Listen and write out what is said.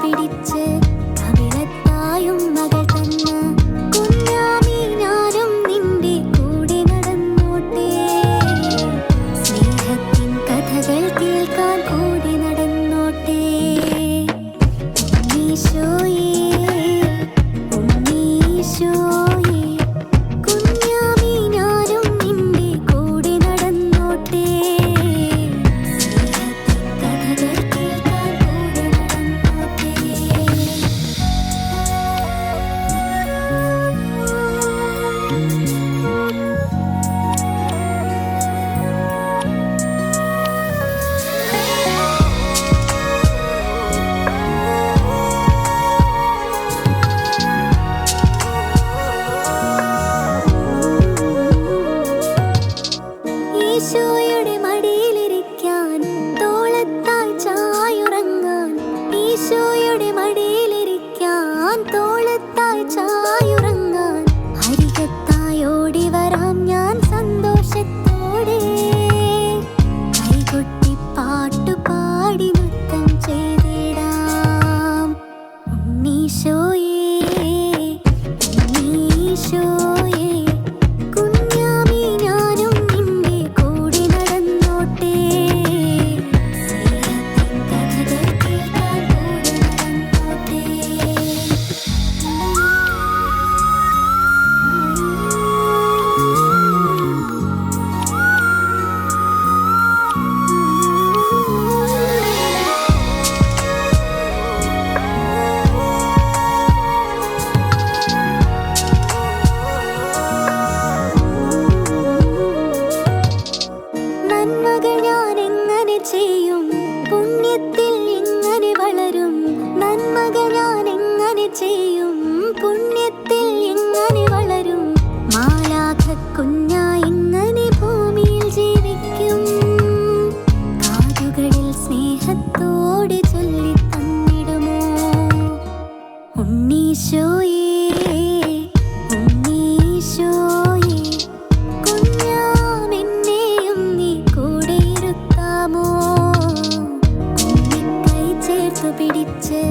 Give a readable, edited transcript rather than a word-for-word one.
പിടിച്ച് കവിളത്തായും മകൾ തന്ന കുഞ്ഞാമി ഞാനും നിന്റെ കൂടെ നടന്നോട്ടെ. സ്നേഹത്തിൻ കഥകൾ കേൾക്കാൻ കൂടെ നടന്നോട്ടെ. ഉണ്ണീശോയേ ഉണ്ണീശോയേ കുഞ്ഞാമി ഞാനും നിന്റെ കൂടെ നടന്നോട്ടെ. സ്നേഹത്തിൻ കഥകൾ കേൾക്കാൻ കൂടെ നടന്നോട്ടെ. ഈശോയുടെ മടിയിലിരിക്കാൻ തോളത്തായി ചായുറങ്ങാൻ. ഈശോയുടെ മടിയിലിരിക്കാൻ തോളത്തായി ചായുറങ്ങാൻ. അരികത്തായി ഓടി വരാം ഞാൻ സന്തോഷത്തോടെ. കൈകൊട്ടി പാട്ടുപാടി നൃത്തം ചെയ്തിടാം. ഉണ്ണീശോയേ ഉണ്ണീശോയേ കുഞ്ഞാമി ഞാനും നിന്റെ കൂടെ നടന്നോട്ടെ. സ്നേഹത്തിൻ കഥകൾ കേൾക്കാൻ കൂടെ നടന്നോട്ടെ. നന്മകൾ ഞാൻ എങ്ങനെ ചെയ്യും, പുണ്യത്തിൽ എങ്ങനെ വളരും. നന്മകൾ ഞാൻ എങ്ങനെ ചെയ്യും, പുണ്യത്തിൽ എങ്ങനെ വളരും. മാലാഖ കുഞ്ഞായി എങ്ങനെ ഭൂമിയിൽ ജീവിക്കും. കാതുകളിൽ സ്നേഹത്തോടെ ചൊല്ലി തന്നിടുമോ. ഉണ്ണീശോയേ ഉണ്ണീശോയേ കുഞ്ഞാമെന്നെയും നീ കൂടെ ഇരുത്താമോ. കുഞ്ഞിക്കൈ ചേർത്തു പിടിച്ച്